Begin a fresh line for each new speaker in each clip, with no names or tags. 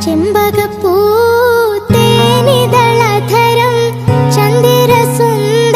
ചെമ്പകപ്പൂ തേനിതളധരം ചന്ദിരസുന്ദര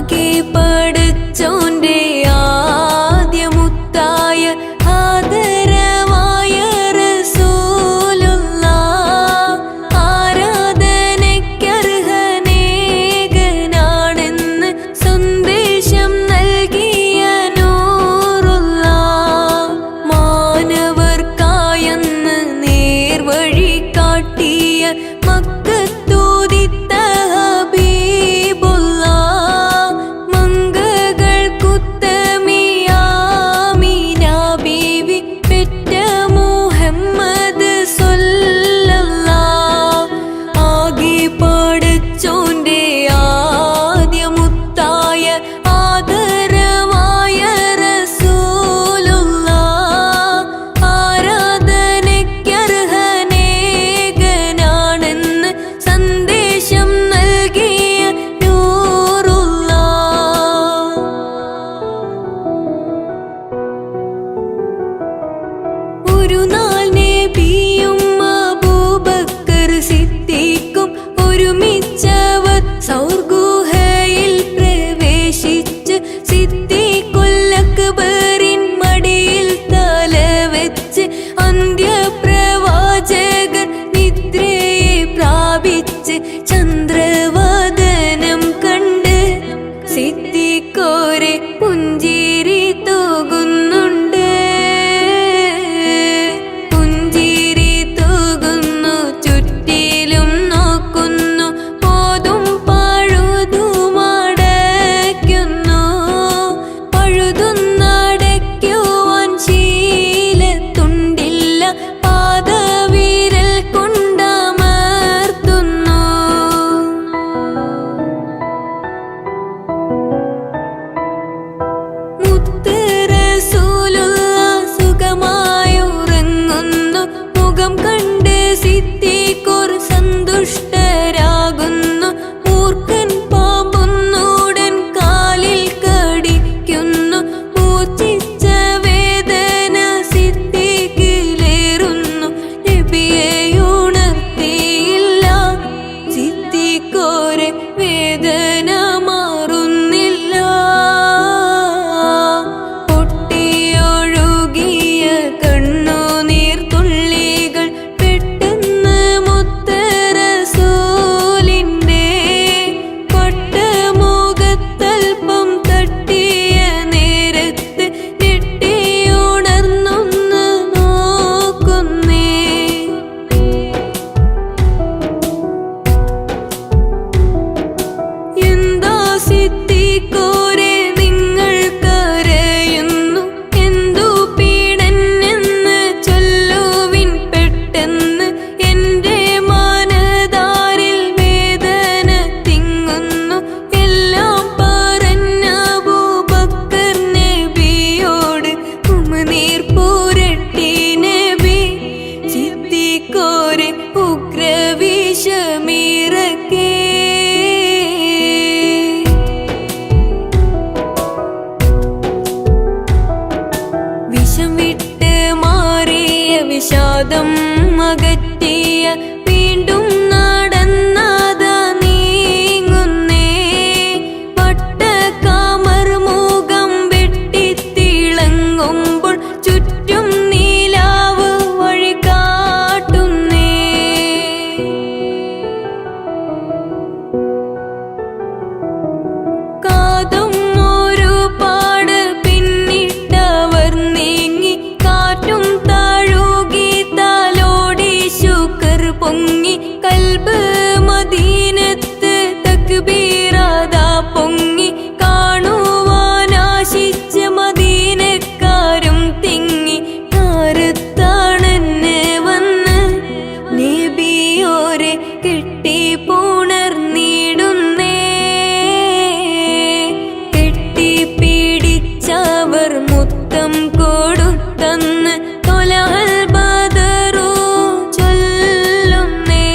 ആകെ പഠിച്ചോന്റെ ആദ്യമുത്തായ ആദരവായ റസൂലുള്ളാഹ് ആരാധനയ്ക്കർഹനേകനാണെന്ന് സന്ദേശം നൽകിയ നൂറുള്ളാഹ് മാനവർക്കായെന്ന് നേർവഴി കാട്ടിയ മക്കത്തൂതിത്ത ഹബീബുള്ളാഹ് മംഗകൾക്കുത്തമിയാമീന ബീവി പെറ്റ മുഹമ്മദ് സ്വല്ലല്ലാഹ് ആകെ പഠിച്ചോന്റെ ആദ്യമുത്തായ ആദരവായ റസൂലുള്ളാഹ് ആരാധനയ്ക്കർഹനേകനാണെന്ന് സന്ദേശം നൽകിയ നൂറുള്ളാഹ് ഒരു നാൾ നബിയും അബൂബക്കർ സിദ്ദീഖും ഒരുമിച്ചവർ സൗർഗുഹയിൽ പ്രവേശിച്ച് സിദ്ദീഖുൽ അക്ബറിൻ മടിയിൽ തലവെച്ച് അന്ത്യപ്രവാചകർ നിദ്രയെ പ്രാപിച്ച് ചന്ദ്രവദനം കണ്ട് സിദ്ദീഖോരെ പുഞ്ചിരി തൂകുന്നുണ്ട് പുഞ്ചിരി തൂകുന്നു ചുറ്റിലും നോക്കുന്നു പോതും പഴുതുമടയ്ക്കുന്നു പഴുതുന്നടയ്ക്കുവാൻ ശീലത്തുണ്ടില്ല പാദവിരൽ കൊണ്ടമർത്തുന്നു മുത്ത് റസൂലുള്ളാഹ് സുഖമായുറങ്ങുന്നു മുഖം കണ്ട് സിദ്ദീഖുർ സന്തുഷ്ടരാകുന്നു മൂർഖൻ പാമ്പൊന്നുടൻ കാലിൽ കടിക്കുന്നു മൂർച്ഛിച്ച വേദന സിദ്ദീഖിലേറുന്നു നബിയെ ഉണർത്തിയില്ല സിദ്ദീഖോരെ വേദന മാറുന്നില്ല പൊട്ടിയൊഴുകിയ കണ്ണുനീർത്തുള്ളികൾ പെട്ടെന്ന് മുത്ത് റസൂലിന്റെ പട്ടമുഖത്തൽപ്പം തട്ടിയ നേരത്ത് ഞെട്ടിയുണർന്നൊന്ന് നോക്കുന്നേ എന്താ സിദ്ദീഖോരെ നിങ്ങൾ കരയുന്നു എന്തു പീഡനെന്ന് ചൊല്ലുവിൻ പെട്ടെന്ന് എന്റെ മനതാരിൽ വേദന തിങ്ങുന്നു എല്ലാം പറഞ്ഞ അബൂബക്കർ നബിയോട് ഉമിനീർ പുരട്ടി നബി സിദ്ദീഖോരെ ഉഗ്രവിഷമിറക്കേ വിഷം വിട്ട് മാറിയ വിഷാദം അകറ്റിയ വീണ്ടും നടന്നാത നീങ്ങുന്നേ വട്ടക്കാമർ മുഖം വെട്ടിത്തിളങ്ങുമ്പോൾ ചുറ്റും നീലാവ് വഴി കാട്ടുന്നേ കാതും ഒരുപാട് പിന്നിട്ടവർ നീങ്ങി കാറ്റും താഴുകി തലോടി ശുക്ർ പൊങ്ങി കൽബ് മദീനത്ത് തക്ബീറാദാ പൊങ്ങി കാണുവാനാശിച്ച മദീനക്കാരും തിങ്ങി താരത്താണെന്ന് വന്ന് നബിയോരെ കെട്ടിപ്പുണർന്നിടുന്നേ കെട്ടിപ്പിടിച്ചവർ മുത്തം കൊടുത്തന്ന് തൊലഹൽ ബദറു ചൊല്ലുന്നേ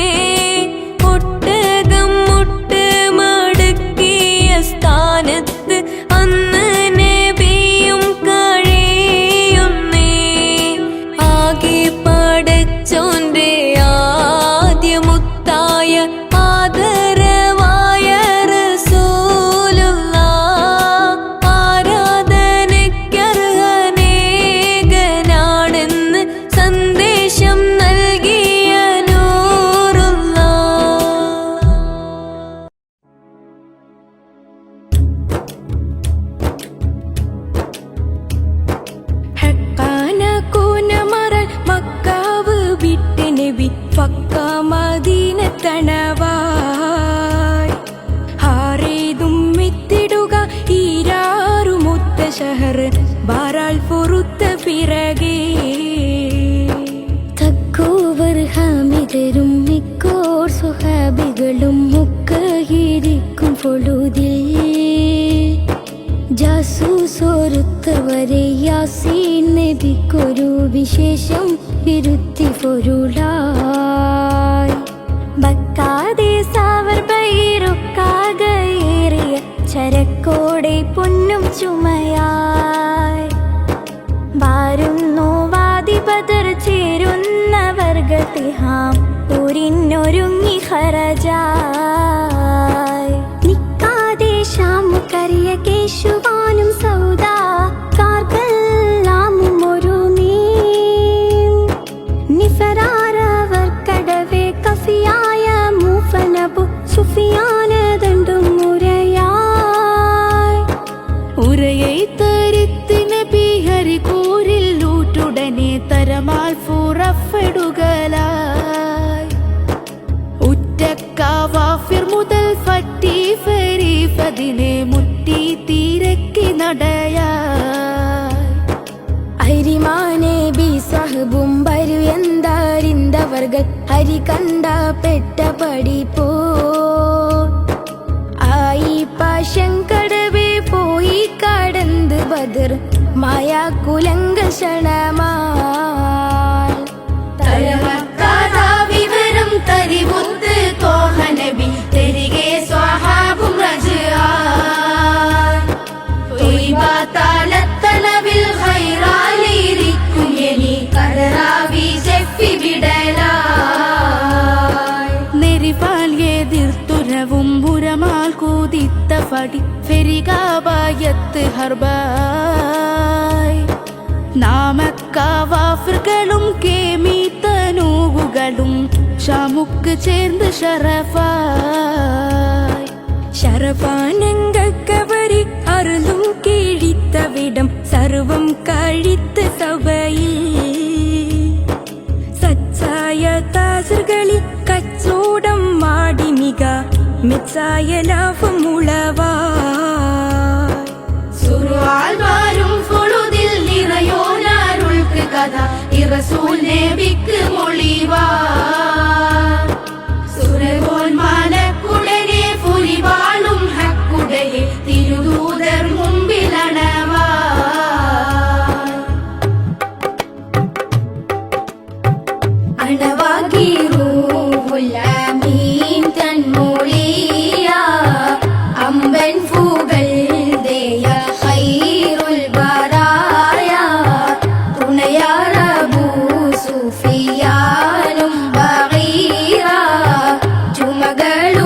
കണവായി ഹാറേതും എത്തിടുക ഈരാറുമൊത്ത ഷഹർ ബാറാൽ പൊറുത്ത പിറകേ
തക്കോവർ ഹമിതരും മിക്കോർ സുഹാബികളും മുക്കയിരിക്കും പൊഴുതിൽ ജാസൂസോരുത്തവരെ യാസീൻ നബിക്കൊരു വിശേഷം വിരുത്തി പൊരുളായി ബക്കാതെ സാവർ ബൈറുക്കാകയേറിയ ചരക്കോടെ പൊന്നും ചുമയായി വാരുന്നു വാദി ബദർ ചേരുന്നവർ ഗതിഹാം ൂരിനൊരുങ്ങി ഹറജായി നിക്കാതെ ഷാമുക്കറിയ കേശുവാനും സൗദ കാർക്കെല്ലാമും ഒരു നിഫറാരവർ കടവേ കഫിയായ മൂഫനബു സുഫിയാനദണ്ടും മുരയായി
ഉരயை തരിത്ത് നബി ഹരികൂരിൽ ൂറ്റുടനെ തരമാൽ ഫുറഫെടുകലായി ഉറ്റക്കാവാഫിർ മുതൽ ഫറ്റി ഫരീഫതിനെ മുറ്റി തീരക്കി നടയായി
അരിമാനെ ബി സഹബും വരു എന്താരിന്തവർകൾ ഹരി കണ്ട പെട്ട പടിപ്പോ ആയി പാശങ്കടവേ പോയി കടന്ന് ബദർ മായാ കുലങ്ക ക്ഷണമാൽ
തരമക്കാതാ വിവരം തരിവുത്ത് തോഹ നബി തിരികെ സ്വഹാബും റജ്ആൻ ത്വയ്ബ താലത്തളവിൽ ഖൈറാലിരിക്കും എനി കററാവി ജെഫി വിടലായി നെരിപാൽ എതിർത്തുരവും പുരമാൽ കൂതിത്ത ഫടി ഫെരികാബായത്ത് ഹർബായ് നാമക്കാവാഫിറുകളും കേമീത്തനൂകുകളും ഷാമുക്ക് ചേർന്ന് ഷറഫായ്
ശരപാനങ്കവരി അറുതും കീഴിത്തവിടം സർവം കഴിത്ത സഭയിൽ സച്ചായ താസർകളിൽ കച്ചോടം മാടി മിക മിച്ചായ ലാഭം ഉളവായി
സുറുആൽമാരും ഫുളുദിൽ നിറയോനാരുൾക്ക് കഥ ഇറസൂൽ നബിക്ക് മൊളിവാ സുരഗോന്മാനക്കുടനെ ഫുരിവാളും ഹക്കുടയെ തിരുദൂതർ മുമ്പിലണവാ
അണവാകി റൂഹുൽ അമീൻ തൻമൊഴിയ അമ്പൻ ഫൂകൾ ദേയ ഖൈറുൽ ബറായ തുണയാർ അബൂ സുഫിയാനും ബഗീറ ചുമകളും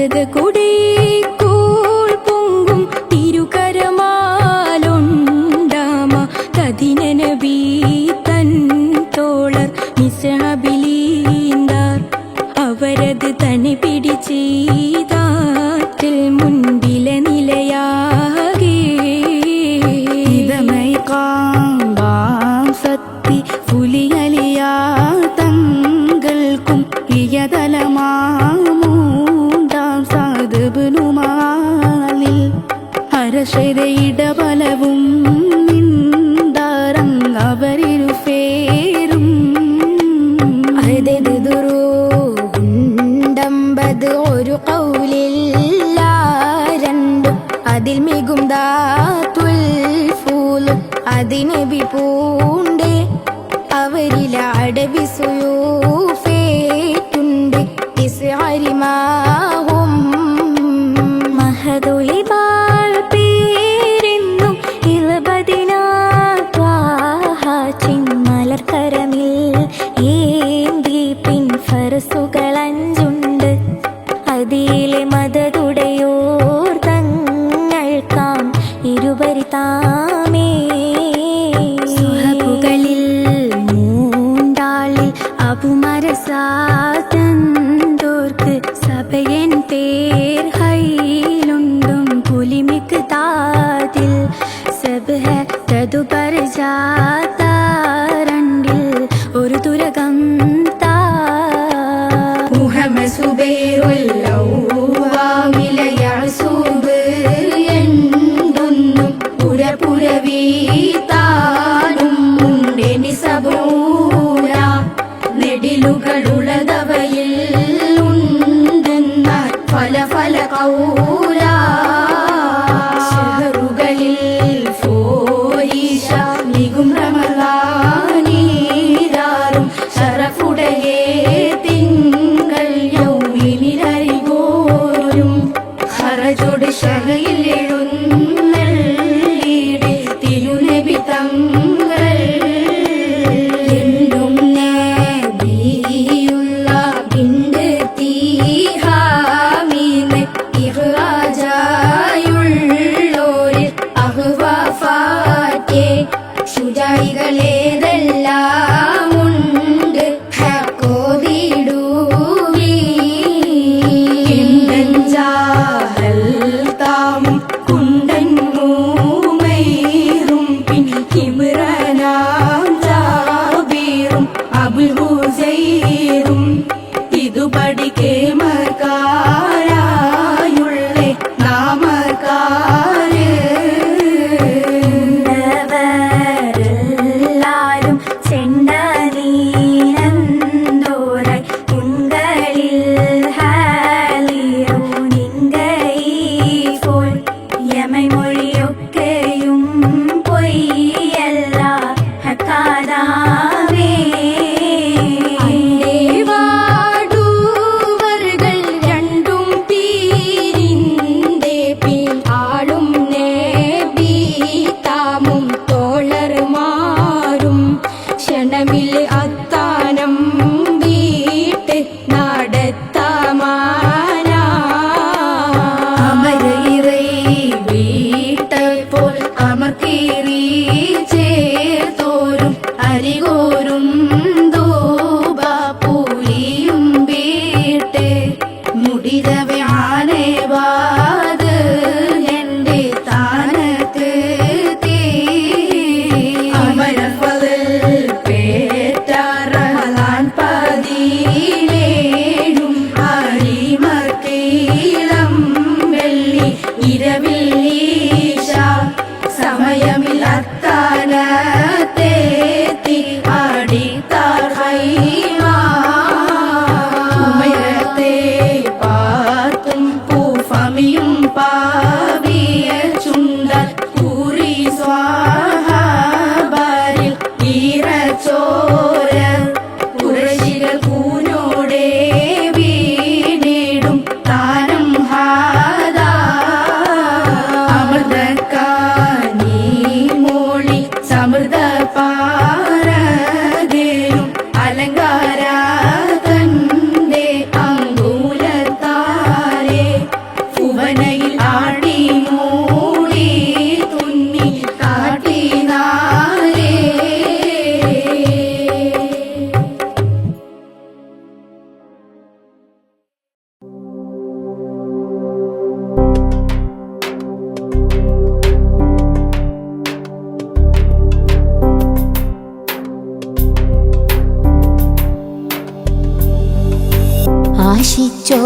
മരതകുടേക്കോൾ പൊങ്കും തിരുകരമാലൊണ്ടാമ തദിനനബി തൻ തോളർ മിസ്ഹബിലീന്താർ അവരത് തനി പിടിച്ചീതാറ്റിൽ മുൻപിലെ നിലയാകെ
ഇതമൈ കാമ്പാം സത്തി പുലിയലിയാ തങ്ങൾക്കും ഇയതലമാമൂണ്ടാം സാധുബനുമാലിൽ ഹരശരയിടബലവും നിന്താറങ്ങവരിരുഫേരും
അതെതുരുണ്ടമ്പത് ഒരു കൗലില്ല രണ്ടും അതിൽ മികും ദാത്തുൽ ഫൂലും അതിനെ വിപൂണ്ടേ അവരില അടവി സുയൂഫേറ്റുണ്ട് ഇസ്അരിമാഹും
മഹദുലിബാൽ പേരെന്നും ചിന്മലർക്കരമിൽ ഏന്തി പിൻ ഫറസുകളഞ്ചുണ്ട് അതിലെ മദതുടയോർ തങ്ങൾക്കാം ഇരുപരി താമേ സുഹബുകളിൽ മൂണ്ടാളിൽ അബുമരസാതന്തോർക്ക് സഭയൻ പേർ ഹൈലുണ്ടും പുലിമിക്ക് താതിൽ സബ്ഹ തതുപർ ജാതാരണ്ടിൽ ഒരു തുരകം താ
മുഹമ്മദ് സുബൈറുല്ലൗവാമിലെ യഅ്സൂബ് എന്തൊന്നും പുരവീതാനും ഉണ്ടെനി സബൂര നെടിലുകളുള്ളതവയിൽ ഉണ്ടെന്ന ഫല കൗര ഷഹറുകളിൽ ഫോരീഷ മികും റമളാനീരാറും ശറഫുടയേ തിങ്കൾ യൗമിനിലരികോരും ഹറജോട് ഷഹയിൽ എഴുന്നള്ളീടെ തിരുനബി തങ്ങൾ എന്നും നബിയുള്ള ബിണ്ട് തീഹാമീന്ന് ഇഹ്റാജായുള്ളോരിൽ അഹ്വാഫാറ്റേ ശുജായികളേതെല്ലാം ഉണ്ട് ഹക്കോതിടൂവിന്താമും കുണ്ടൻ മൂമൈറും പിൻ കിമ്രനാം ജാബീറും അബുൽ ഹുസൈറും ഇതുപടി കേമക്കാരായുള്ളേ നാമക്കാര്
എല്ലാരും ചെണ്ടനീനന്തോരായി ഉങ്കളിൽ ഹാലിയോ നിങ്കൈഫോൾ യമൈമൊഴിയൊക്കെയും പൊയ്യല്ല ഹക്കാദാവേ
വാടുവറുകൾ രണ്ടും പീരിന്റെ പിൻ ആളും നേബി താമും തോളർമാരും ക്ഷണമിൽ അത്താനം വീട്ട് നടത്തമാന അമരയിറൈ വീട്ടപ്പോൾ അമർക്കീറി ചേർത്തോരും അരികോരും ധൂപ പൂരിയും വീട്ട് മുടിരവെ ആനവാത് എന്റെ താനത്ത് തീ അമരഫൽ പേറ്റാറഹലാൻ പതിയിലേഴും അരിമക്കീളം വെള്ളി ഇരവില്ലീശ സമയമിൽ അത്താനത്തേത്തി ആടിത്താർ ഹൈമാ ഉമയത്തെ പാത്തും പൂഫമിയും പാവിയ ചുണ്ടൽ പൂരി സ്വാഹാബാരിൽ ഈറച്ചോര കുറശികൾ കൂനോടെ വീണേടും താനം ഹാദാ അമൃതക്കാനി മോളി സമൃദ്ധ പാരകേലും അലങ്കാര തന്റെ അങ്കൂലത്താരെ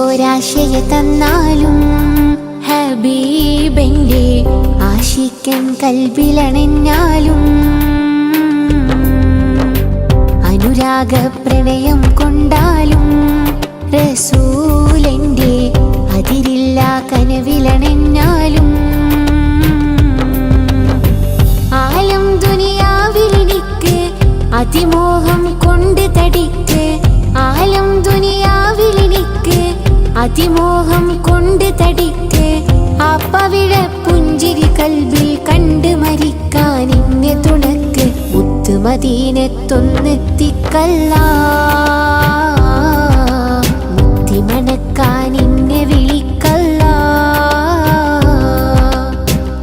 ആശിച്ചോരാശയ തന്നാലും ഹബീബന്റെ ആശിക്കൻ കൽബിലണഞ്ഞാലും അനുരാഗ പ്രണയം കൊണ്ടാലും റസൂലന്റെ അതിരില്ല കനവിലണഞ്ഞാലും ആലം ദുനിയാവിലെനിക്ക് അതിമോഹം കൊണ്ട് തടിക്ക് ആലം ദുനിയാവിലെനിക്ക് അതിമോഹം കൊണ്ട് തടിക്ക് ആ പവിഴ പുഞ്ചിരി കൽബിൽ കണ്ട് മരിക്കാൻ ഇന്നെ തുണക്ക് മുത്ത് മദീനത്തൊന്നെത്തിക്കല്ല മുത്തിമണക്കാൻ ഇന്നെ വിളിക്കല്ല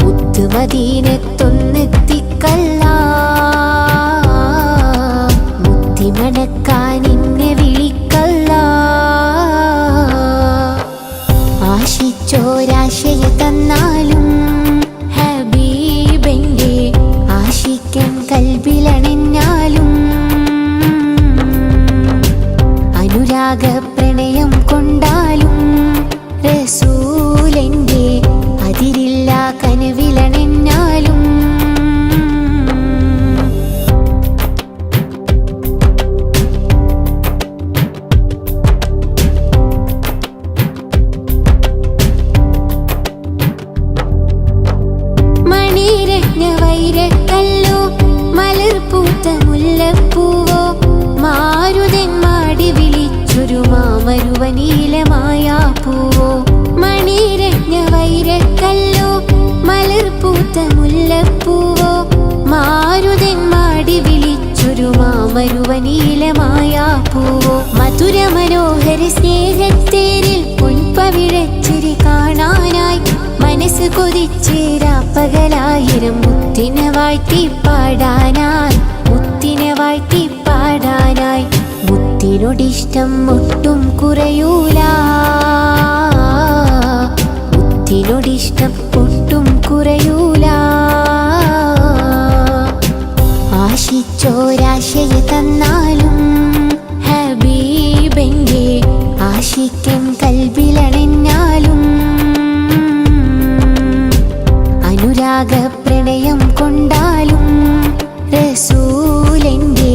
മുത്ത് മദീനത്തൊന്നെത്തിക്കല്ല മുത്തിമണക്കാൻ ഇന്നെ വിളിക്കല്ല ആശിച്ചോരാശയ തന്നാലും ഹബീബന്റെ ആശിക്കൻ കൽബിലണഞ്ഞാലും അനുരാഗ പ്രണയം കൊണ്ടാലും റസൂലന്റെ അതിരില്ല കനവിലണഞ്ഞാലും വൈരക്കല്ലോ മലർപൂത്ത മുല്ലപ്പൂവോ മാരുതൻ മാടി വിളിച്ചൊരു മാമരുവനീലമായ പൂവോ മണിരത്ന വൈരക്കല്ലോ മലർപൂത്ത മുല്ലപ്പൂവോ മാരുതൻ മാടി വിളിച്ചൊരു മാമരുവനീലമായ പൂവോ മധുര മനോഹര സ്നേഹത്തേരിൽ പൊൻപവിഴച്ചിരി കാണാനായി മനസ്സ് കൊതിച്ചേരാ പകലായിരം മുത്തിനെ വാഴ്ത്തി പാടാനായി മുത്തിനെ വാഴ്ത്തി പാടാനായി മുത്തിനോടിഷ്ടം ഒട്ടും കുറയൂല മുത്തിനോടിഷ്ടം ഒട്ടും കുറയൂല ആശിച്ചോരാശയ തന്നാലും ഹബീബന്റെ ആശിക്കൻ കൽബിലണഞ്ഞാലും അനുരാഗ പ്രണയം കൊണ്ടാലും റസൂലന്റെ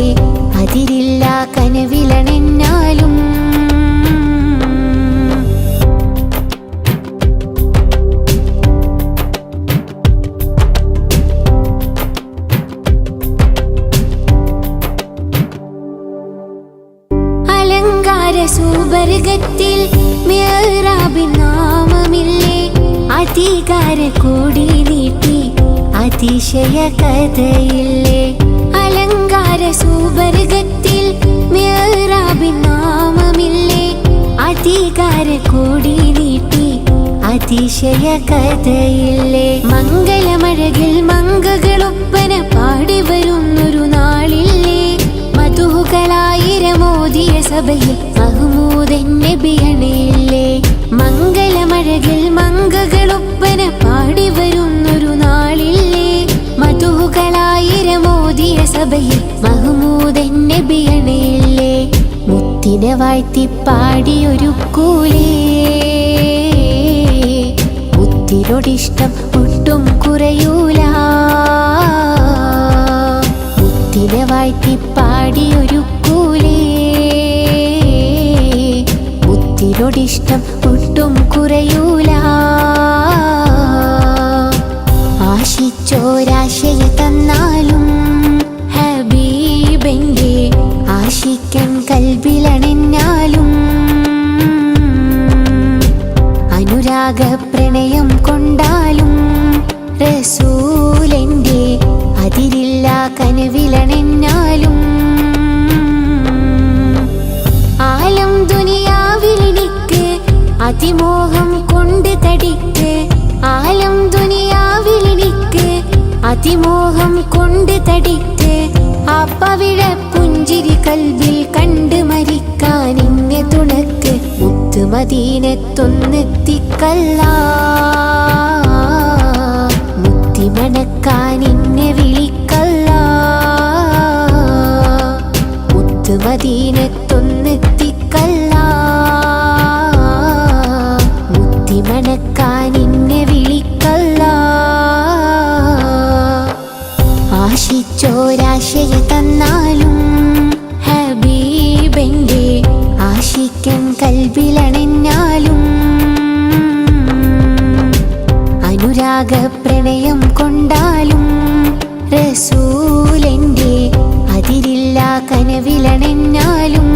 അതിരില്ല കനവിലണഞ്ഞാലും അലങ്കാര സുബർഗത്തിൽ മിഹ്റാബിൻ നാമമില്ലേ അധികാര കൂടി നീട്ടി അതിശയ കഥയില്ലേ അലങ്കാര സുബർഗത്തിൽ മിഹ്റാബിൻ നാമമില്ലേ അധികാര കൂടി നീട്ടി അതിശയ കഥയില്ലേ മംഗളമഴകിൽ മംഗകളൊപ്പന പാടി വരുന്നൊരു നാളില്ലേ മധുകളായിരമോദിയ സഭയിൽ മഹ്മൂദൻ നബിയണയില്ലേ മംഗളമഴകിൽ മംഗകളൊപ്പന പാടി വരുന്നൊരു നാളില്ലേ മധുകളായിരമോദിയ സഭയിൽ മഹ്മൂദൻ നബിയണയില്ലേ മുത്തിനെ വാഴ്ത്തി പാടിയൊരുക്കൂലേ മുത്തിനോടിഷ്ടം ഒട്ടും കുറയൂല മുത്തിനെ വാഴ്ത്തി പാടിയൊരുക്കൂലേ മുത്തിനോടിഷ്ടം ഒട്ടും കുറയൂല ആശിച്ചോരാശയ തന്നാലും ഹബീബന്റെ ആശിക്കൻ കൽബിലണഞ്ഞാലും അനുരാഗ പ്രണയം കൊണ്ടാലും റസൂലന്റെ അതിരില്ല കനവിലണഞ്ഞാലും ആലം ദുനിയാവിലെനിക്ക് അതിമോഹം കൊണ്ട് തടിക്ക് ആലം ദുനിയാവിലെനിക്ക് അതിമോഹം കൊണ്ട് തടിക്ക് ആ പവിഴ പുഞ്ചിരി കൽബിൽ കണ്ട് മരിക്കാൻ ഇന്നെ തുണക്ക് മുത്ത് മദീനത്തൊന്നെത്തിക്കല്ല മുത്തിമണക്കാൻ ഇന്നെ വിളിക്കല്ല മുത്ത് മദീനത്തൊന്നെത്തിക്കല്ല അതിമണക്കാൻ എന്നെ വിളിക്കല്ല. ആശിച്ചോരാശയ തന്നാലും ഹബീബന്റെ ആശിക്കൻ കൽബിലണഞ്ഞാലും അനുരാഗ പ്രണയം കൊണ്ടാലും റസൂലന്റെ അതിരില്ല കനവിലണഞ്ഞാലും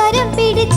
കരം പിടിച്ച